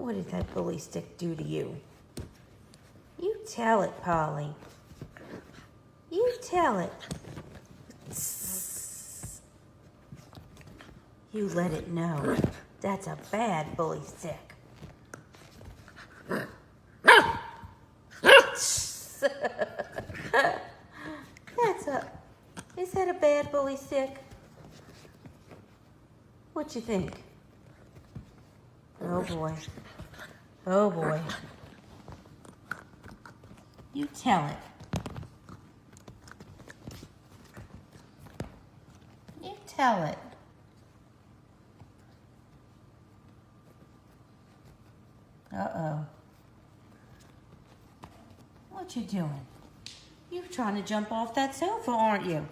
What did that bully stick do to you? You tell it, Polly. You tell it. You let it know. That's a bad bully stick. Is that a bad bully stick? What you think? Oh boy. Oh boy. You tell it. You tell it. Uh-oh. What you doing? You're trying to jump off that sofa, aren't you?